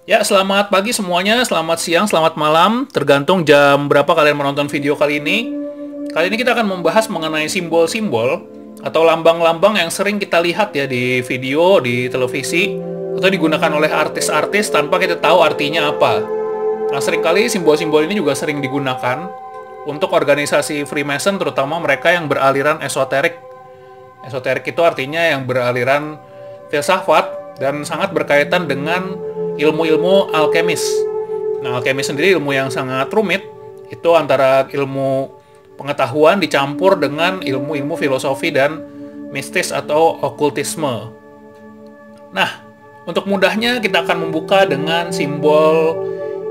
Ya, selamat pagi semuanya, selamat siang, selamat malam, tergantung jam berapa kalian menonton video kali ini. Kali ini kita akan membahas mengenai simbol-simbol atau lambang-lambang yang sering kita lihat ya di video, di televisi, atau digunakan oleh artis-artis tanpa kita tahu artinya apa. Nah, seringkali simbol-simbol ini juga sering digunakan untuk organisasi Freemason, terutama mereka yang beraliran esoterik. Esoterik itu artinya yang beraliran filsafat dan sangat berkaitan dengan ilmu-ilmu alkemis. Nah, alkemis sendiri ilmu yang sangat rumit, itu antara ilmu pengetahuan dicampur dengan ilmu-ilmu filosofi dan mistis atau okultisme. Nah, untuk mudahnya kita akan membuka dengan simbol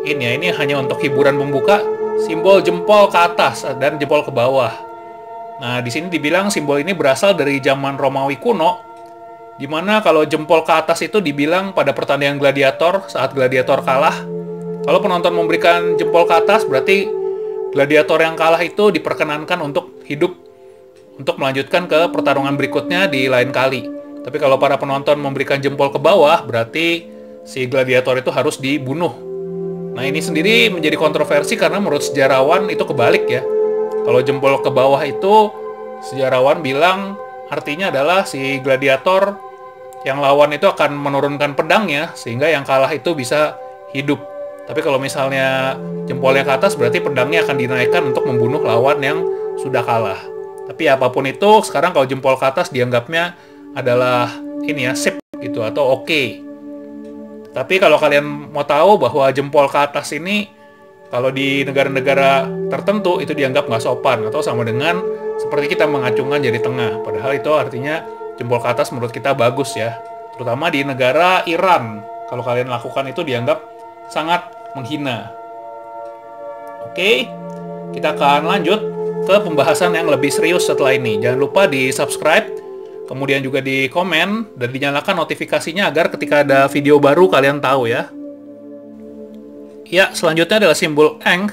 ini ya, ini hanya untuk hiburan membuka, simbol jempol ke atas dan jempol ke bawah. Nah, di sini dibilang simbol ini berasal dari zaman Romawi kuno, di mana kalau jempol ke atas itu dibilang pada pertandingan gladiator saat gladiator kalah. Kalau penonton memberikan jempol ke atas, berarti gladiator yang kalah itu diperkenankan untuk hidup untuk melanjutkan ke pertarungan berikutnya di lain kali. Tapi kalau para penonton memberikan jempol ke bawah, berarti si gladiator itu harus dibunuh. Nah, ini sendiri menjadi kontroversi karena menurut sejarawan itu kebalik ya. Kalau jempol ke bawah itu, sejarawan bilang artinya adalah si gladiator yang lawan itu akan menurunkan pedangnya sehingga yang kalah itu bisa hidup. Tapi kalau misalnya jempolnya ke atas, berarti pedangnya akan dinaikkan untuk membunuh lawan yang sudah kalah. Tapi apapun itu, sekarang kalau jempol ke atas dianggapnya adalah ini ya, sip gitu atau oke. Tapi kalau kalian mau tahu bahwa jempol ke atas ini kalau di negara-negara tertentu itu dianggap nggak sopan atau sama dengan seperti kita mengacungkan jari tengah. Padahal itu artinya jempol ke atas menurut kita bagus ya. Terutama di negara Iran. Kalau kalian lakukan itu dianggap sangat menghina. Oke, kita akan lanjut ke pembahasan yang lebih serius setelah ini. Jangan lupa di subscribe, kemudian juga di komen, dan dinyalakan notifikasinya agar ketika ada video baru kalian tahu ya. Ya, selanjutnya adalah simbol Ankh.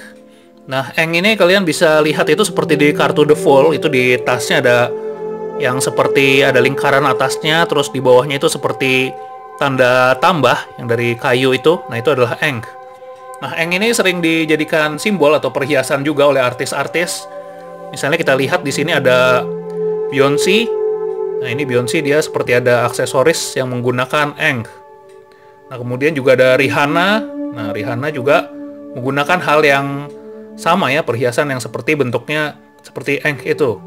Nah, Ankh ini kalian bisa lihat itu seperti di kartu The Fall, itu di tasnya ada yang seperti ada lingkaran atasnya, terus di bawahnya itu seperti tanda tambah yang dari kayu itu. Nah, itu adalah Ankh. Nah, Ankh ini sering dijadikan simbol atau perhiasan juga oleh artis-artis. Misalnya kita lihat di sini ada Beyonce. Nah, ini Beyonce dia seperti ada aksesoris yang menggunakan Ankh. Nah, kemudian juga ada Rihanna. Nah, Rihanna juga menggunakan hal yang sama ya, perhiasan yang seperti bentuknya seperti Ankh itu.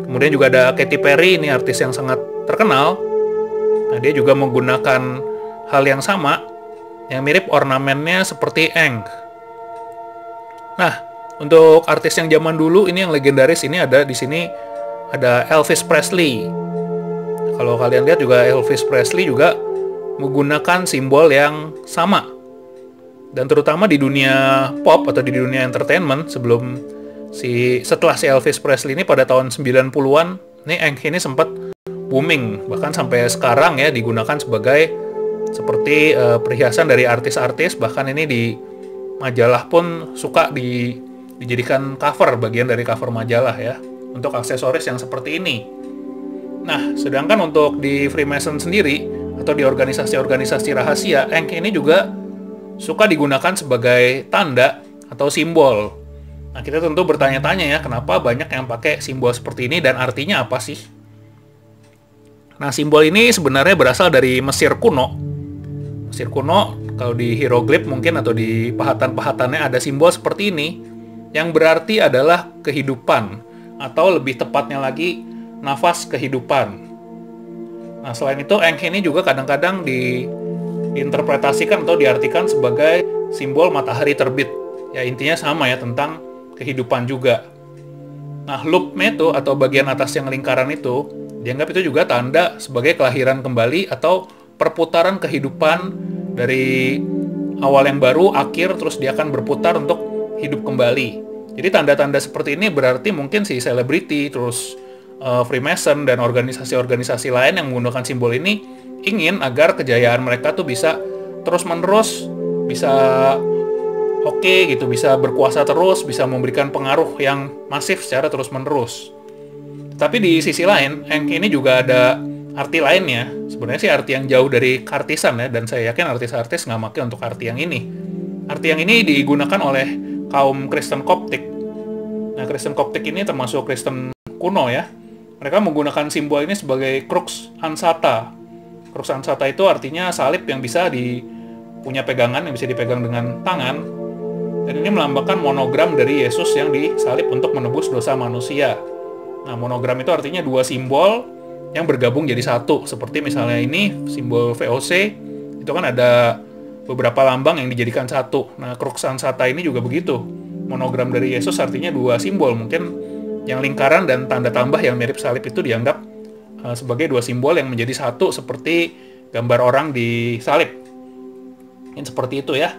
Kemudian juga ada Katy Perry, ini artis yang sangat terkenal. Nah, dia juga menggunakan hal yang sama, yang mirip ornamennya seperti Ankh. Nah, untuk artis yang zaman dulu ini yang legendaris ini ada di sini ada Elvis Presley. Kalau kalian lihat juga Elvis Presley juga menggunakan simbol yang sama. Dan terutama di dunia pop atau di dunia entertainment setelah si Elvis Presley ini pada tahun 90-an, ini Ankh ini sempat booming, bahkan sampai sekarang ya digunakan sebagai seperti perhiasan dari artis-artis, bahkan ini di majalah pun suka dijadikan cover, bagian dari cover majalah ya, untuk aksesoris yang seperti ini. Nah, sedangkan untuk di Freemason sendiri atau di organisasi-organisasi rahasia, Ankh ini juga suka digunakan sebagai tanda atau simbol. Nah, kita tentu bertanya-tanya ya, kenapa banyak yang pakai simbol seperti ini dan artinya apa sih? Nah, simbol ini sebenarnya berasal dari Mesir kuno. Mesir kuno, kalau di hieroglif mungkin atau di pahatan-pahatannya ada simbol seperti ini, yang berarti adalah kehidupan, atau lebih tepatnya lagi, nafas kehidupan. Nah, selain itu, Ankh ini juga kadang-kadang diinterpretasikan atau diartikan sebagai simbol matahari terbit. Ya, intinya sama ya, tentang kehidupan juga. Nah, loop meto atau bagian atas yang lingkaran itu dianggap itu juga tanda sebagai kelahiran kembali atau perputaran kehidupan dari awal yang baru, akhir, terus dia akan berputar untuk hidup kembali. Jadi tanda-tanda seperti ini berarti mungkin si selebriti, terus Freemason dan organisasi-organisasi lain yang menggunakan simbol ini ingin agar kejayaan mereka tuh bisa terus-menerus, bisa oke gitu, bisa berkuasa terus, bisa memberikan pengaruh yang masif secara terus-menerus. Tapi di sisi lain, Ankh ini juga ada arti lainnya. Sebenarnya sih arti yang jauh dari keartisan ya, dan saya yakin artis-artis nggak pakai untuk arti yang ini. Arti yang ini digunakan oleh kaum Kristen Koptik. Nah, Kristen Koptik ini termasuk Kristen kuno ya. Mereka menggunakan simbol ini sebagai crux ansata. Crux ansata itu artinya salib yang bisa punya pegangan, yang bisa dipegang dengan tangan. Dan ini melambangkan monogram dari Yesus yang disalib untuk menebus dosa manusia. Nah, monogram itu artinya dua simbol yang bergabung jadi satu. Seperti misalnya ini, simbol VOC, itu kan ada beberapa lambang yang dijadikan satu. Nah, crux ansata ini juga begitu. Monogram dari Yesus artinya dua simbol. Mungkin yang lingkaran dan tanda tambah yang mirip salib itu dianggap sebagai dua simbol yang menjadi satu, seperti gambar orang di salib. Ini seperti itu ya.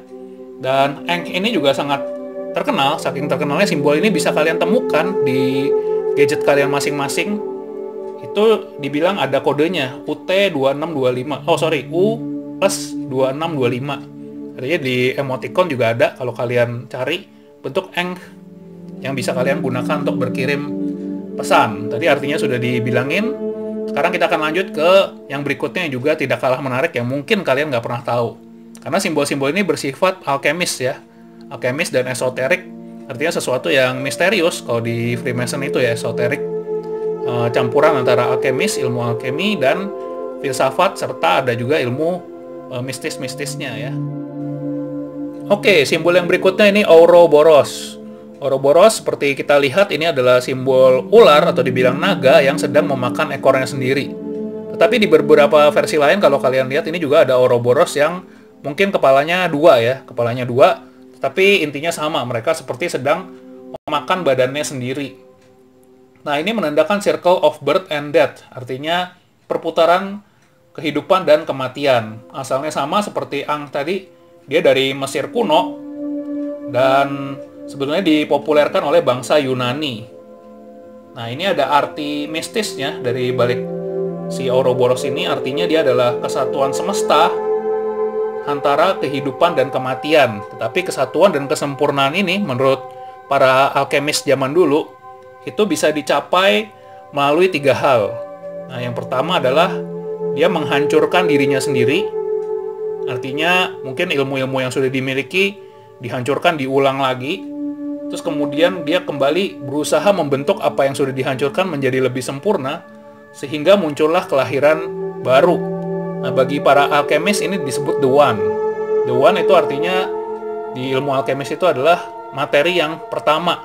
Dan Ankh ini juga sangat terkenal. Saking terkenalnya simbol ini bisa kalian temukan di gadget kalian masing-masing. Itu dibilang ada kodenya UT2625. Oh sorry, U plus 2625. Artinya di emoticon juga ada kalau kalian cari bentuk Ankh yang bisa kalian gunakan untuk berkirim pesan. Tadi artinya sudah dibilangin. Sekarang kita akan lanjut ke yang berikutnya yang juga tidak kalah menarik, yang mungkin kalian nggak pernah tahu. Karena simbol-simbol ini bersifat alkemis ya. Alkemis dan esoterik. Artinya sesuatu yang misterius. Kalau di Freemason itu ya esoterik. Campuran antara alkemis, ilmu alkemi, dan filsafat, serta ada juga ilmu mistis-mistisnya ya. Oke, simbol yang berikutnya ini Ouroboros. Ouroboros seperti kita lihat ini adalah simbol ular atau dibilang naga yang sedang memakan ekornya sendiri. Tetapi di beberapa versi lain kalau kalian lihat ini juga ada Ouroboros yang mungkin kepalanya dua ya, tapi intinya sama, mereka seperti sedang memakan badannya sendiri. Nah, ini menandakan circle of birth and death, artinya perputaran kehidupan dan kematian. Asalnya sama seperti Ankh tadi, dia dari Mesir kuno, dan sebenarnya dipopulerkan oleh bangsa Yunani. Nah, ini ada arti mistisnya dari balik si Ouroboros ini, artinya dia adalah kesatuan semesta antara kehidupan dan kematian. Tetapi kesatuan dan kesempurnaan ini menurut para alkemis zaman dulu itu bisa dicapai melalui tiga hal. Nah, yang pertama adalah dia menghancurkan dirinya sendiri. Artinya mungkin ilmu-ilmu yang sudah dimiliki dihancurkan, diulang lagi. Terus kemudian dia kembali berusaha membentuk apa yang sudah dihancurkan menjadi lebih sempurna, sehingga muncullah kelahiran baru. Nah, bagi para alkemis ini disebut The One. The One itu artinya di ilmu alkemis itu adalah materi yang pertama,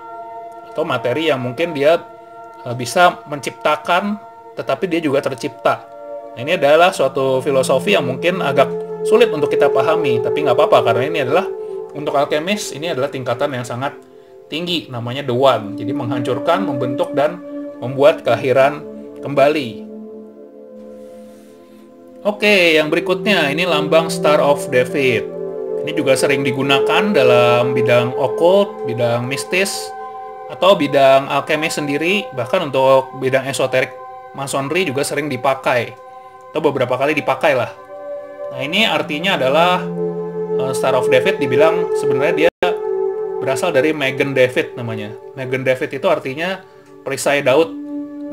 atau materi yang mungkin dia bisa menciptakan, tetapi dia juga tercipta. Nah, ini adalah suatu filosofi yang mungkin agak sulit untuk kita pahami, tapi nggak apa-apa, karena ini adalah, untuk alkemis, ini adalah tingkatan yang sangat tinggi, namanya The One. Jadi menghancurkan, membentuk, dan membuat kelahiran kembali. Oke, yang berikutnya, ini lambang Star of David. Ini juga sering digunakan dalam bidang occult, bidang mistis, atau bidang alkemis sendiri, bahkan untuk bidang esoterik masonry juga sering dipakai, atau beberapa kali dipakai lah. Nah, ini artinya adalah Star of David dibilang sebenarnya dia berasal dari Magen David namanya. Magen David itu artinya perisai Daud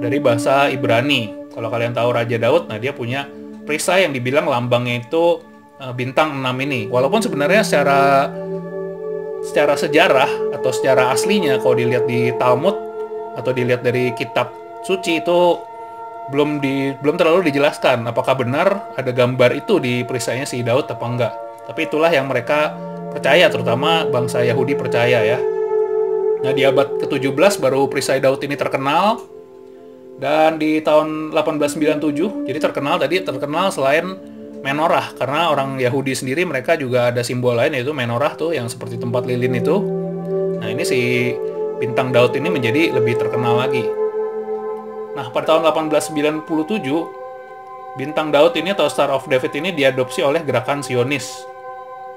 dari bahasa Ibrani. Kalau kalian tahu Raja Daud, nah dia punya perisai yang dibilang lambangnya itu bintang 6 ini. Walaupun sebenarnya secara sejarah atau secara aslinya kalau dilihat di Talmud atau dilihat dari kitab suci itu belum terlalu dijelaskan apakah benar ada gambar itu di perisainya si Daud apa enggak. Tapi itulah yang mereka percaya, terutama bangsa Yahudi percaya ya. Nah, di abad ke-17 baru perisai Daud ini terkenal, dan di tahun 1897 jadi terkenal selain menorah, karena orang Yahudi sendiri mereka juga ada simbol lain, yaitu menorah tuh yang seperti tempat lilin itu. Nah, ini si bintang Daud ini menjadi lebih terkenal lagi. Nah, pada tahun 1897 bintang Daud ini atau Star of David ini diadopsi oleh gerakan Zionis,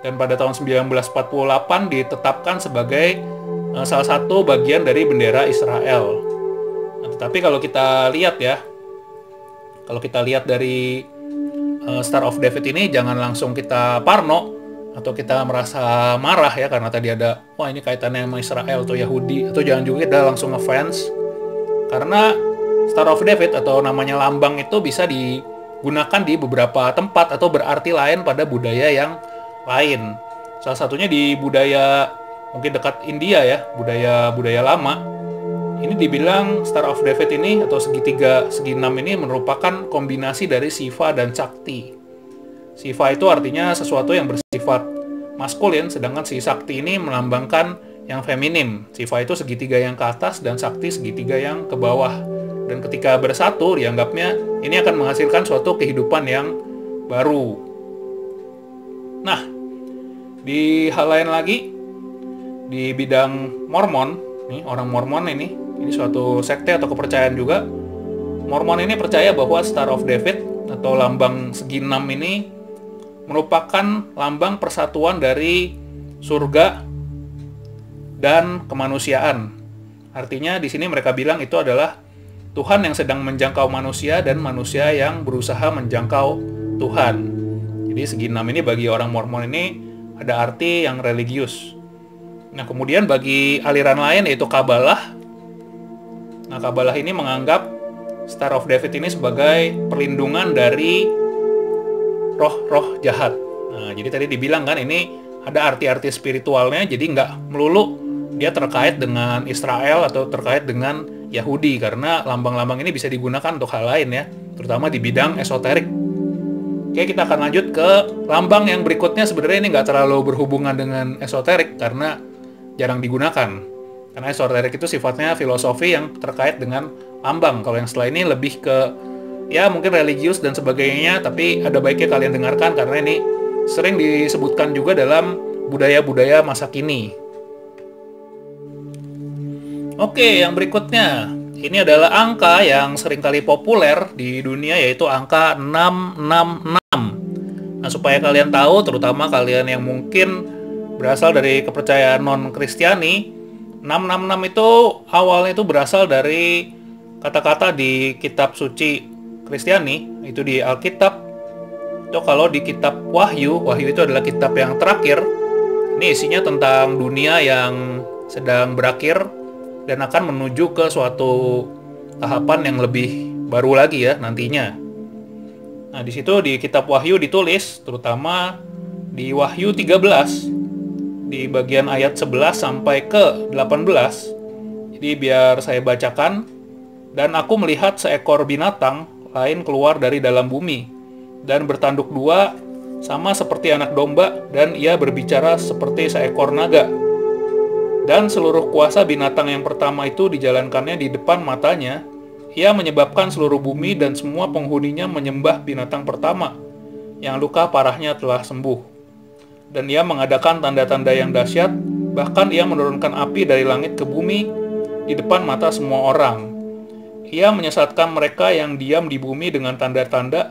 dan pada tahun 1948 ditetapkan sebagai salah satu bagian dari bendera Israel. Nah, tetapi kalau kita lihat dari Star of David ini, jangan langsung kita parno atau kita merasa marah ya, karena tadi ada, wah ini kaitannya sama Israel atau Yahudi, atau jangan juga kita langsung ngefans, karena Star of David atau namanya lambang itu bisa digunakan di beberapa tempat atau berarti lain pada budaya yang lain. Salah satunya di budaya mungkin dekat India ya, budaya lama. Ini dibilang Star of David ini atau segitiga segi 6 ini merupakan kombinasi dari Shiva dan Shakti. Shiva itu artinya sesuatu yang bersifat maskulin, sedangkan si Shakti ini melambangkan yang feminim. Shiva itu segitiga yang ke atas dan Shakti segitiga yang ke bawah. Dan ketika bersatu, dianggapnya ini akan menghasilkan suatu kehidupan yang baru. Nah, di hal lain lagi, di bidang Mormon, nih orang Mormon ini suatu sekte atau kepercayaan juga. Mormon ini percaya bahwa Star of David atau lambang segi 6 ini merupakan lambang persatuan dari surga dan kemanusiaan. Artinya di sini mereka bilang itu adalah Tuhan yang sedang menjangkau manusia dan manusia yang berusaha menjangkau Tuhan. Jadi segi 6 ini bagi orang Mormon ini ada arti yang religius. Nah, kemudian bagi aliran lain yaitu Kabalah. Nah, Kabalah ini menganggap Star of David ini sebagai perlindungan dari roh-roh jahat. Nah, jadi tadi dibilang kan ini ada arti-arti spiritualnya, jadi nggak melulu dia terkait dengan Israel atau terkait dengan Yahudi, karena lambang-lambang ini bisa digunakan untuk hal lain ya, terutama di bidang esoterik. Oke, kita akan lanjut ke lambang yang berikutnya. Sebenarnya ini nggak terlalu berhubungan dengan esoterik karena jarang digunakan. Karena esoterik itu sifatnya filosofi yang terkait dengan lambang. Kalau yang setelah ini lebih ke ya mungkin religius dan sebagainya, tapi ada baiknya kalian dengarkan karena ini sering disebutkan juga dalam budaya-budaya masa kini. Oke, yang berikutnya. Ini adalah angka yang seringkali populer di dunia, yaitu angka 666. Nah, supaya kalian tahu, terutama kalian yang mungkin berasal dari kepercayaan non-Kristiani, 666 itu awalnya itu berasal dari kata-kata di kitab suci Kristiani, itu di Alkitab. Itu kalau di kitab Wahyu, Wahyu itu adalah kitab yang terakhir. Ini isinya tentang dunia yang sedang berakhir dan akan menuju ke suatu tahapan yang lebih baru lagi ya nantinya. Nah, di situ di kitab Wahyu ditulis, terutama di Wahyu 13, di bagian ayat 11 sampai ke 18. Jadi biar saya bacakan. Dan aku melihat seekor binatang lain keluar dari dalam bumi, dan bertanduk dua sama seperti anak domba, dan ia berbicara seperti seekor naga. Dan seluruh kuasa binatang yang pertama itu dijalankannya di depan matanya. Ia menyebabkan seluruh bumi dan semua penghuninya menyembah binatang pertama, yang luka parahnya telah sembuh. Dan ia mengadakan tanda-tanda yang dahsyat, bahkan ia menurunkan api dari langit ke bumi di depan mata semua orang. Ia menyesatkan mereka yang diam di bumi dengan tanda-tanda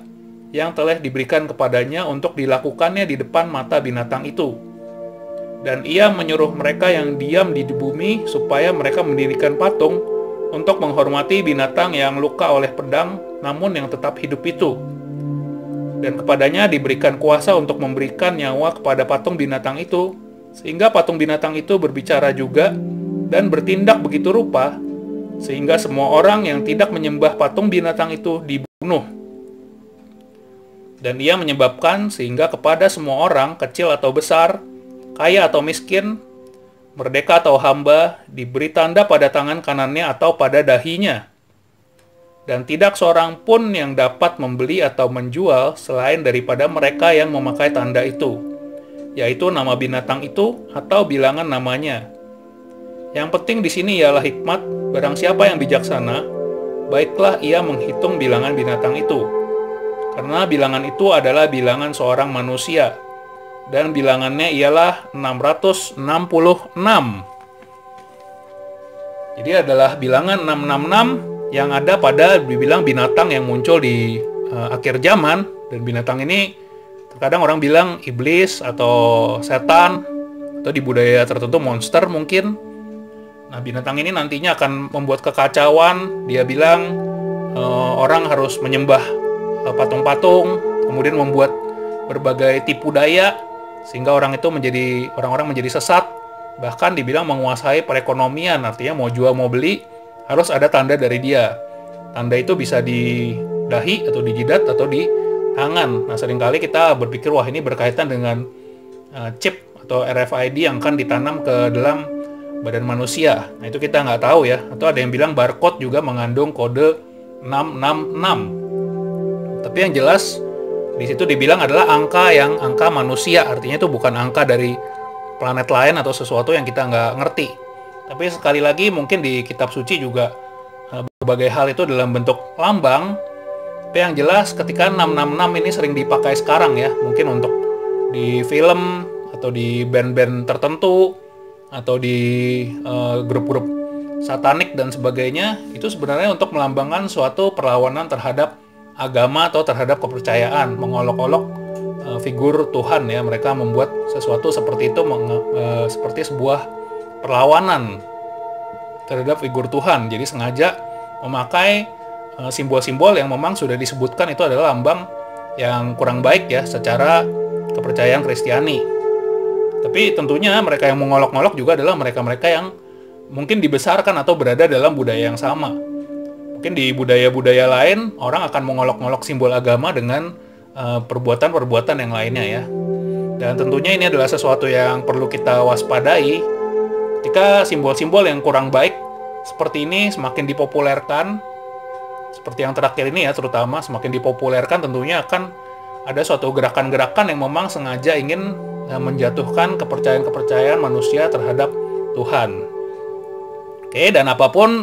yang telah diberikan kepadanya untuk dilakukannya di depan mata binatang itu. Dan ia menyuruh mereka yang diam di bumi supaya mereka mendirikan patung untuk menghormati binatang yang luka oleh pedang namun yang tetap hidup itu. Dan kepadanya diberikan kuasa untuk memberikan nyawa kepada patung binatang itu, sehingga patung binatang itu berbicara juga dan bertindak begitu rupa, sehingga semua orang yang tidak menyembah patung binatang itu dibunuh. Dan ia menyebabkan sehingga kepada semua orang, kecil atau besar, kaya atau miskin, merdeka atau hamba, diberi tanda pada tangan kanannya atau pada dahinya. Dan tidak seorang pun yang dapat membeli atau menjual selain daripada mereka yang memakai tanda itu, yaitu nama binatang itu atau bilangan namanya. Yang penting di sini ialah hikmat. Barang siapa yang bijaksana, baiklah ia menghitung bilangan binatang itu. Karena bilangan itu adalah bilangan seorang manusia. Dan bilangannya ialah 666. Jadi adalah bilangan 666 yang ada pada dibilang binatang yang muncul di akhir zaman. Dan binatang ini terkadang orang bilang iblis atau setan, atau di budaya tertentu monster mungkin. Nah, binatang ini nantinya akan membuat kekacauan. Dia bilang orang harus menyembah patung-patung, kemudian membuat berbagai tipu daya sehingga orang-orang menjadi sesat. Bahkan dibilang menguasai perekonomian, artinya mau jual mau beli harus ada tanda dari dia. Tanda itu bisa di dahi atau di jidat atau di tangan. Nah, seringkali kita berpikir, wah ini berkaitan dengan chip atau RFID yang akan ditanam ke dalam badan manusia. Nah, itu kita nggak tahu ya. Atau ada yang bilang barcode juga mengandung kode 666. Tapi yang jelas di situ dibilang adalah angka manusia. Artinya itu bukan angka dari planet lain atau sesuatu yang kita nggak ngerti. Tapi sekali lagi mungkin di kitab suci juga berbagai hal itu dalam bentuk lambang. Tapi yang jelas ketika 666 ini sering dipakai sekarang ya. Mungkin untuk di film atau di band-band tertentu atau di grup-grup satanik dan sebagainya, itu sebenarnya untuk melambangkan suatu perlawanan terhadap agama atau terhadap kepercayaan, mengolok-olok figur Tuhan ya. Mereka membuat sesuatu seperti itu seperti sebuah perlawanan terhadap figur Tuhan. Jadi sengaja memakai simbol-simbol yang memang sudah disebutkan itu adalah lambang yang kurang baik ya secara kepercayaan Kristiani. Tapi tentunya mereka yang mengolok-olok juga adalah mereka-mereka yang mungkin dibesarkan atau berada dalam budaya yang sama. Mungkin di budaya-budaya lain, orang akan mengolok-olok simbol agama dengan perbuatan-perbuatan yang lainnya ya. Dan tentunya ini adalah sesuatu yang perlu kita waspadai ketika simbol-simbol yang kurang baik seperti ini semakin dipopulerkan, seperti yang terakhir ini ya terutama, semakin dipopulerkan, tentunya akan ada suatu gerakan-gerakan yang memang sengaja ingin menjatuhkan kepercayaan-kepercayaan manusia terhadap Tuhan. Oke, dan apapun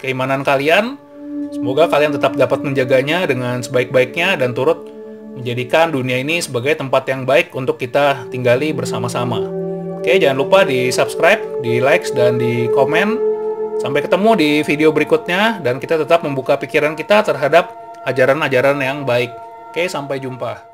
keimanan kalian, semoga kalian tetap dapat menjaganya dengan sebaik-baiknya dan turut menjadikan dunia ini sebagai tempat yang baik untuk kita tinggali bersama-sama. Oke, jangan lupa di subscribe, di like, dan di komen. Sampai ketemu di video berikutnya, dan kita tetap membuka pikiran kita terhadap ajaran-ajaran yang baik. Oke, sampai jumpa.